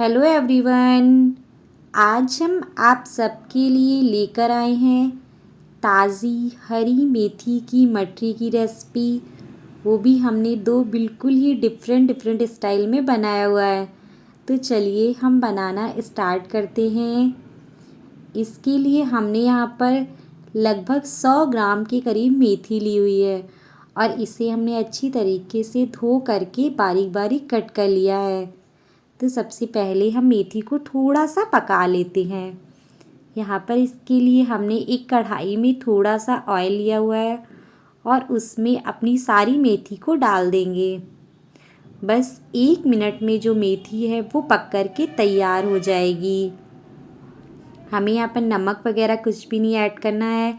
Hello everyone. आज हम आप सबके लिए लेकर आए हैं ताज़ी हरी मेथी की मटरी की रेसिपी। वो भी हमने दो बिल्कुल ही डिफरेंट स्टाइल में बनाया हुआ है। तो चलिए हम बनाना स्टार्ट करते हैं। इसके लिए हमने यहाँ पर लगभग 100 ग्राम के करीब मेथी ली हुई है और इसे हमने अच्छी तरीके से धो करके बारीक बारीक कट कर लिया है। तो सबसे पहले हम मेथी को थोड़ा सा पका लेते हैं। यहाँ पर इसके लिए हमने एक कढ़ाई में थोड़ा सा ऑयल लिया हुआ है और उसमें अपनी सारी मेथी को डाल देंगे। बस 1 मिनट में जो मेथी है वो पक कर के तैयार हो जाएगी। हमें यहाँ पर नमक वगैरह कुछ भी नहीं ऐड करना है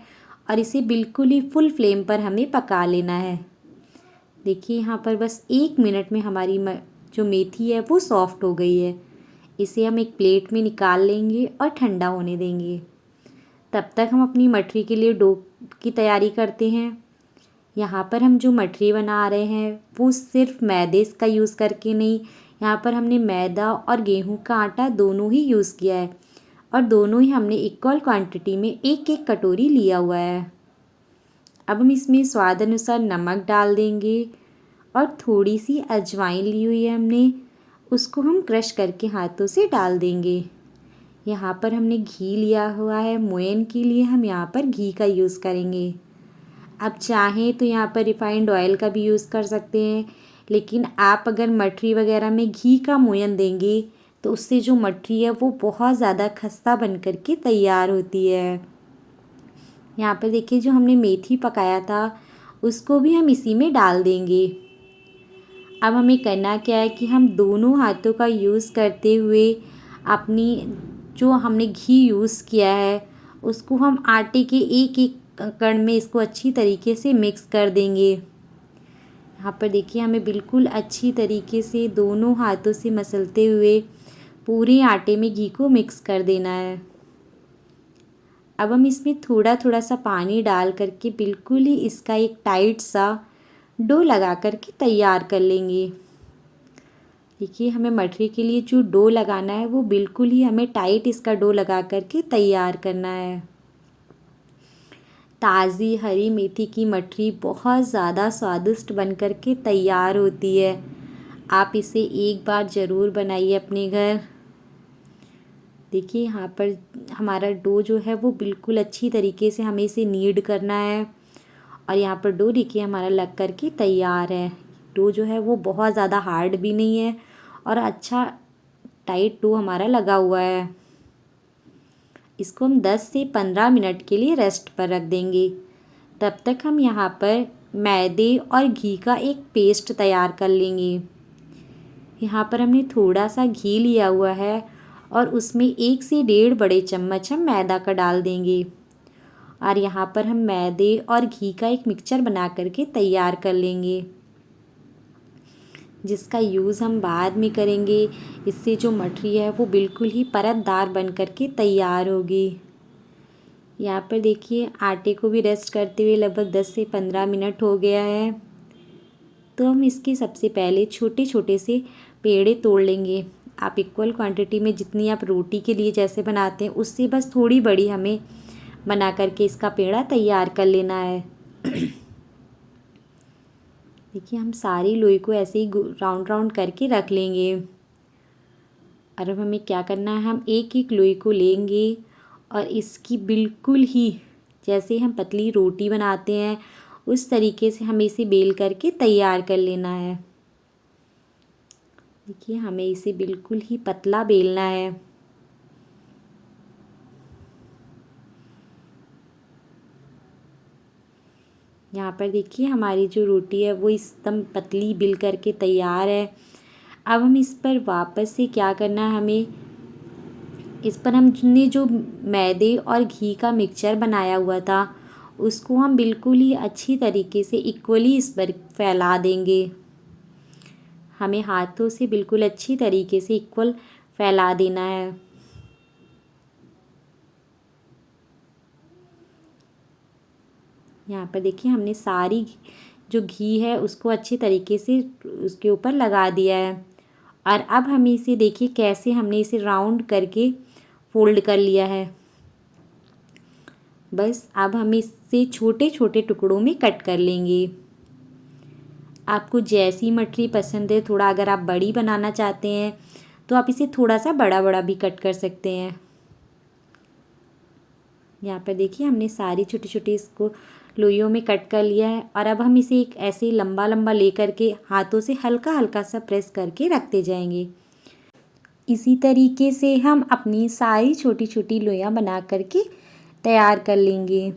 और इसे बिल्कुल ही फुल फ्लेम पर हमें पका लेना है। देखिए यहाँ पर बस 1 मिनट में हमारी जो मेथी है वो सॉफ्ट हो गई है। इसे हम एक प्लेट में निकाल लेंगे और ठंडा होने देंगे। तब तक हम अपनी मटरी के लिए डो की तैयारी करते हैं। यहाँ पर हम जो मटरी बना रहे हैं वो सिर्फ मैदे का यूज़ करके नहीं, यहाँ पर हमने मैदा और गेहूं का आटा दोनों ही यूज़ किया है और दोनों ही हमने इक्वल क्वांटिटी में एक एक कटोरी लिया हुआ है। अब हम इसमें स्वाद अनुसार नमक डाल देंगे और थोड़ी सी अजवाइन ली हुई है हमने, उसको हम क्रश करके हाथों से डाल देंगे। यहाँ पर हमने घी लिया हुआ है, मोयन के लिए हम यहाँ पर घी का यूज़ करेंगे। आप चाहें तो यहाँ पर रिफाइंड ऑयल का भी यूज़ कर सकते हैं, लेकिन आप अगर मटरी वगैरह में घी का मोयन देंगे तो उससे जो मटरी है वो बहुत ज़्यादा खस्ता बन कर के तैयार होती है। यहाँ पर देखिए जो हमने मेथी पकाया था उसको भी हम इसी में डाल देंगे। अब हमें करना क्या है कि हम दोनों हाथों का यूज़ करते हुए अपनी जो हमने घी यूज़ किया है उसको हम आटे के एक एक कण में इसको अच्छी तरीके से मिक्स कर देंगे। यहाँ पर देखिए हमें बिल्कुल अच्छी तरीके से दोनों हाथों से मसलते हुए पूरे आटे में घी को मिक्स कर देना है। अब हम इसमें थोड़ा थोड़ा सा पानी डाल करके बिल्कुल ही इसका एक टाइट सा डो लगा करके तैयार कर लेंगे। देखिए हमें मटरी के लिए जो डो लगाना है वो बिल्कुल ही हमें टाइट इसका डो लगा करके तैयार करना है। ताज़ी हरी मेथी की मटरी बहुत ज़्यादा स्वादिष्ट बन कर के तैयार होती है। आप इसे एक बार ज़रूर बनाइए अपने घर। देखिए यहाँ पर हमारा डो जो है वो बिल्कुल अच्छी तरीके से हमें इसे नीड करना है और यहाँ पर डो देखिए हमारा लग कर के तैयार है। डो जो है वो बहुत ज़्यादा हार्ड भी नहीं है और अच्छा टाइट डो हमारा लगा हुआ है। इसको हम 10 से 15 मिनट के लिए रेस्ट पर रख देंगे। तब तक हम यहाँ पर मैदे और घी का एक पेस्ट तैयार कर लेंगे। यहाँ पर हमने थोड़ा सा घी लिया हुआ है और उसमें 1 से 1.5 बड़े चम्मच हम मैदा का डाल देंगे और यहाँ पर हम मैदे और घी का एक मिक्सचर बना करके तैयार कर लेंगे, जिसका यूज़ हम बाद में करेंगे। इससे जो मटरी है वो बिल्कुल ही परतदार बन करके तैयार होगी। यहाँ पर देखिए आटे को भी रेस्ट करते हुए लगभग 10 से 15 मिनट हो गया है। तो हम इसके सबसे पहले छोटे छोटे से पेड़े तोड़ लेंगे। आप इक्वल क्वांटिटी में जितनी आप रोटी के लिए जैसे बनाते हैं उससे बस थोड़ी बड़ी हमें बना करके इसका पेड़ा तैयार कर लेना है। देखिए हम सारी लोई को ऐसे ही राउंड राउंड करके रख लेंगे और अब हमें क्या करना है, हम एक एक लोई को लेंगे और इसकी बिल्कुल ही जैसे हम पतली रोटी बनाते हैं उस तरीके से हमें इसे बेल करके तैयार कर लेना है। देखिए हमें इसे बिल्कुल ही पतला बेलना है। यहाँ पर देखिए हमारी जो रोटी है वो एकदम पतली बेल करके तैयार है। अब हम इस पर वापस से क्या करना है, हमें इस पर हमने जो मैदे और घी का मिक्सचर बनाया हुआ था उसको हम बिल्कुल ही अच्छी तरीके से इक्वली इस पर फैला देंगे। हमें हाथों से बिल्कुल अच्छी तरीके से इक्वल फैला देना है। यहाँ पर देखिए हमने सारी जो घी है उसको अच्छी तरीके से उसके ऊपर लगा दिया है और अब हमें इसे देखिए कैसे हमने इसे राउंड करके फोल्ड कर लिया है। बस अब हम इसे छोटे छोटे टुकड़ों में कट कर लेंगे। आपको जैसी मटरी पसंद है, थोड़ा अगर आप बड़ी बनाना चाहते हैं तो आप इसे थोड़ा सा बड़ा बड़ा भी कट कर सकते हैं। यहाँ पर देखिए हमने सारी छोटी छोटी इसको लोइयों में कट कर लिया है। और अब हम इसे एक ऐसे लंबा लंबा लेकर के हाथों से हल्का हल्का सा प्रेस करके रखते जाएंगे। इसी तरीके से हम अपनी सारी छोटी छोटी लोइयाँ बना करके तैयार कर लेंगे।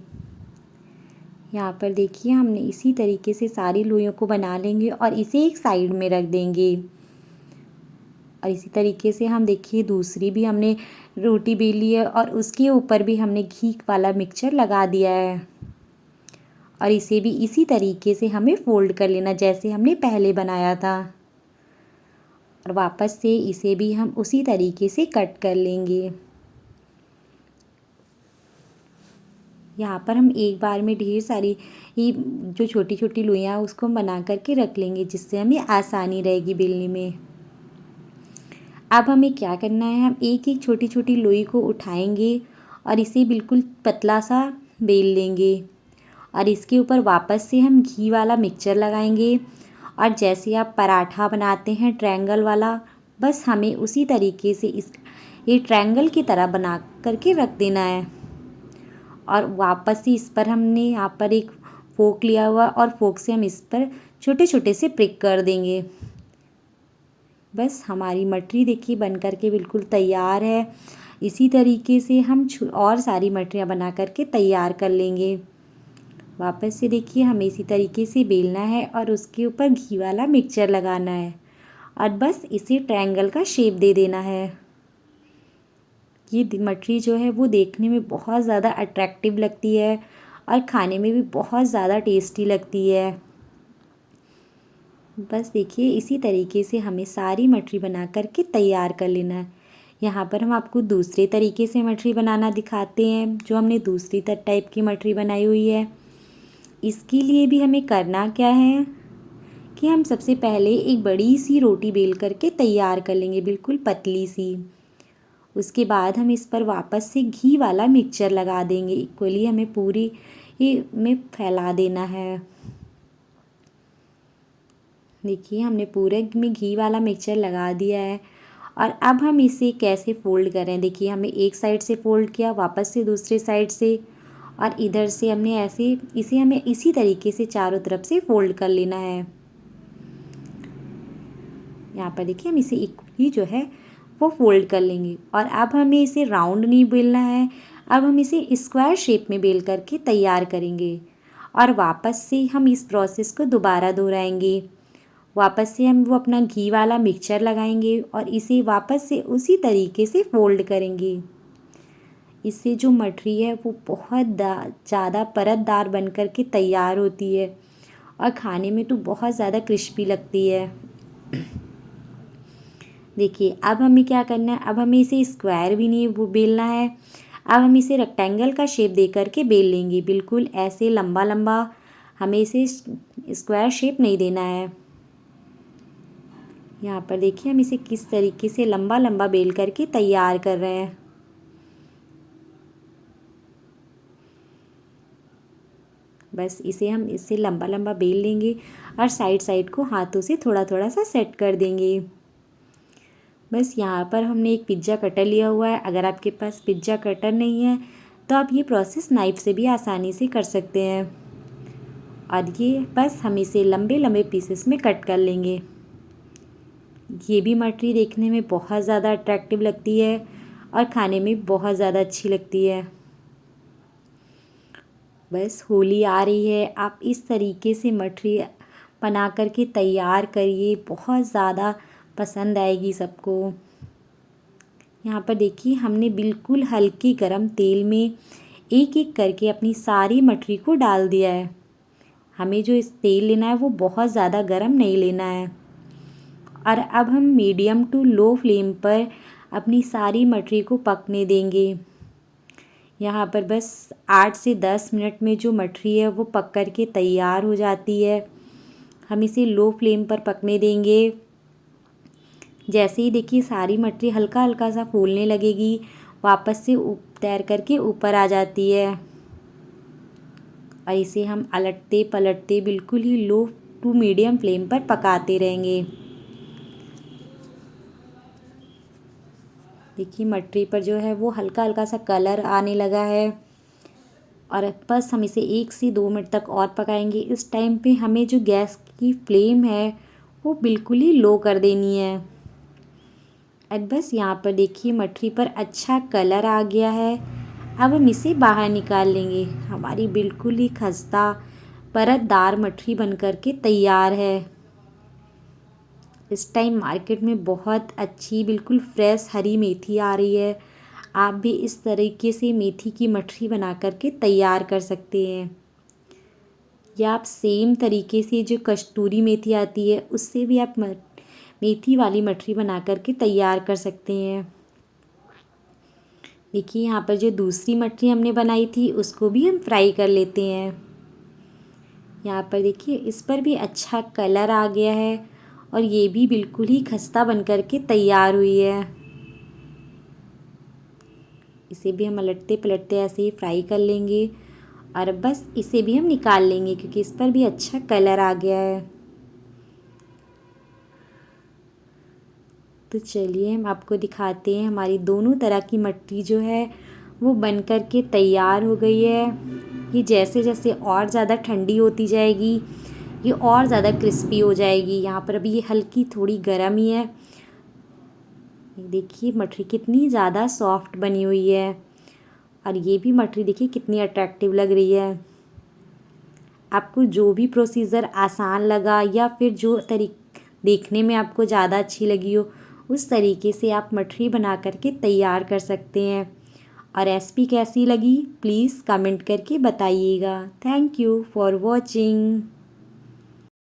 यहाँ पर देखिए हमने इसी तरीके से सारी लोइयों को बना लेंगे और इसे एक साइड में रख देंगे। और इसी तरीके से हम देखिए दूसरी भी हमने रोटी बेली है और उसके ऊपर भी हमने घी वाला मिक्सचर लगा दिया है। और इसे भी इसी तरीके से हमें फोल्ड कर लेना जैसे हमने पहले बनाया था। और वापस से इसे भी हम उसी तरीके से कट कर लेंगे। यहाँ पर हम एक बार में ढेर सारी ही जो छोटी छोटी लोइयाँ उसको हम बना करके रख लेंगे, जिससे हमें आसानी रहेगी बेलने में। अब हमें क्या करना है, हम एक एक छोटी छोटी लोई को उठाएंगे और इसे बिल्कुल पतला सा बेल लेंगे। और इसके ऊपर वापस से हम घी वाला मिक्सचर लगाएंगे। और जैसे आप पराठा बनाते हैं ट्रायंगल वाला, बस हमें उसी तरीके से ये ट्रायंगल की तरह बना करके रख देना है। और वापस से इस पर हमने यहाँ पर एक फोक लिया हुआ और फोक से हम इस पर छोटे छोटे से प्रिक कर देंगे। बस हमारी मटरी देखिए बन करके बिल्कुल तैयार है। इसी तरीके से हम और सारी मटरियाँ बना करके तैयार कर लेंगे। वापस से देखिए हमें इसी तरीके से बेलना है और उसके ऊपर घी वाला मिक्सचर लगाना है और बस इसे ट्रायंगल का शेप दे देना है। ये मटरी जो है वो देखने में बहुत ज़्यादा अट्रैक्टिव लगती है और खाने में भी बहुत ज़्यादा टेस्टी लगती है। बस देखिए इसी तरीके से हमें सारी मटरी बना करके तैयार कर लेना है। यहाँ पर हम आपको दूसरे तरीके से मटरी बनाना दिखाते हैं, जो हमने दूसरी टाइप की मटरी बनाई हुई है। इसके लिए भी हमें करना क्या है कि हम सबसे पहले एक बड़ी सी रोटी बेल करके तैयार कर लेंगे, बिल्कुल पतली सी। उसके बाद हम इस पर वापस से घी वाला मिक्सचर लगा देंगे। इक्वली हमें पूरी में फैला देना है। देखिए हमने पूरे में घी वाला मिक्सचर लगा दिया है। और अब हम इसे कैसे फ़ोल्ड करें, देखिए हमें एक साइड से फ़ोल्ड किया, वापस से दूसरे साइड से, और इधर से हमने ऐसे इसे हमें इसी तरीके से चारों तरफ से फ़ोल्ड कर लेना है। यहाँ पर देखिए हम इसे इक्वली जो है वो फ़ोल्ड कर लेंगे। और अब हमें इसे राउंड नहीं बेलना है, अब हम इसे स्क्वायर शेप में बेल करके तैयार करेंगे। और वापस से हम इस प्रोसेस को दोबारा दोहराएंगे। वापस से हम वो अपना घी वाला मिक्सचर लगाएंगे और इसे वापस से उसी तरीके से फ़ोल्ड करेंगे। इससे जो मटरी है वो बहुत ज़्यादा परतदार बन कर के तैयार होती है और खाने में तो बहुत ज़्यादा क्रिस्पी लगती है। देखिए अब हमें क्या करना है, अब हमें इसे स्क्वायर भी नहीं वो बेलना है, अब हम इसे रेक्टेंगल का शेप दे करके बेल लेंगे। बिल्कुल ऐसे लंबा लंबा, हमें इसे स्क्वायर शेप नहीं देना है। यहाँ पर देखिए हम इसे किस तरीके से लंबा लंबा बेल करके तैयार कर रहे हैं। बस इसे हम इससे लंबा लंबा बेल लेंगे और साइड साइड को हाथों से थोड़ा थोड़ा सा सेट कर देंगे। बस यहाँ पर हमने एक पिज्ज़ा कटर लिया हुआ है। अगर आपके पास पिज्ज़ा कटर नहीं है तो आप ये प्रोसेस नाइफ़ से भी आसानी से कर सकते हैं। और ये बस हम इसे लंबे लंबे पीसेस में कट कर लेंगे। ये भी मटरी देखने में बहुत ज़्यादा अट्रैक्टिव लगती है और खाने में बहुत ज़्यादा अच्छी लगती है। बस होली आ रही है, आप इस तरीके से मटरी बना कर के तैयार करिए, बहुत ज़्यादा पसंद आएगी सबको। यहाँ पर देखिए हमने बिल्कुल हल्के गरम तेल में एक एक करके अपनी सारी मटरी को डाल दिया है। हमें जो इस तेल लेना है वो बहुत ज़्यादा गरम नहीं लेना है। और अब हम मीडियम टू लो फ्लेम पर अपनी सारी मटरी को पकने देंगे। यहाँ पर बस 8 से 10 मिनट में जो मटरी है वो पक कर के तैयार हो जाती है। हम इसे लो फ्लेम पर पकने देंगे। जैसे ही देखिए सारी मटरी हल्का हल्का सा फूलने लगेगी, वापस से तैर करके ऊपर आ जाती है। और इसे हम अलटते पलटते बिल्कुल ही लो टू मीडियम फ्लेम पर पकाते रहेंगे। देखिए मटरी पर जो है वो हल्का हल्का सा कलर आने लगा है, और बस हम इसे 1 से 2 मिनट तक और पकाएंगे। इस टाइम पे हमें जो गैस की फ्लेम है वो बिल्कुल ही लो कर देनी है। और बस यहाँ पर देखिए मटरी पर अच्छा कलर आ गया है। अब हम इसे बाहर निकाल लेंगे। हमारी बिल्कुल ही खस्ता परतदार मटरी बनकर के तैयार है। इस टाइम मार्केट में बहुत अच्छी बिल्कुल फ्रेश हरी मेथी आ रही है। आप भी इस तरीके से मेथी की मटरी बना करके तैयार कर सकते हैं, या आप सेम तरीके से जो कस्तूरी मेथी आती है उससे भी आप मेथी वाली मटरी बना करके तैयार कर सकते हैं। देखिए यहाँ पर जो दूसरी मटरी हमने बनाई थी उसको भी हम फ्राई कर लेते हैं। यहाँ पर देखिए इस पर भी अच्छा कलर आ गया है, और ये भी बिल्कुल ही खस्ता बन कर के तैयार हुई है। इसे भी हम पलटते पलटते ऐसे ही फ्राई कर लेंगे, और बस इसे भी हम निकाल लेंगे क्योंकि इस पर भी अच्छा कलर आ गया है। तो चलिए हम आपको दिखाते हैं हमारी दोनों तरह की मटरी जो है वो बन कर के तैयार हो गई है। ये जैसे जैसे और ज़्यादा ठंडी होती जाएगी ये और ज़्यादा क्रिस्पी हो जाएगी। यहाँ पर अभी ये हल्की थोड़ी गर्म ही है। देखिए मटरी कितनी ज़्यादा सॉफ्ट बनी हुई है, और ये भी मटरी देखिए कितनी अट्रैक्टिव लग रही है। आपको जो भी प्रोसीजर आसान लगा या फिर जो देखने में आपको ज़्यादा अच्छी लगी हो उस तरीके से आप मठरी बना करके तैयार कर सकते हैं। और रेसिपी कैसी लगी प्लीज़ कमेंट करके बताइएगा। Thank you for watching.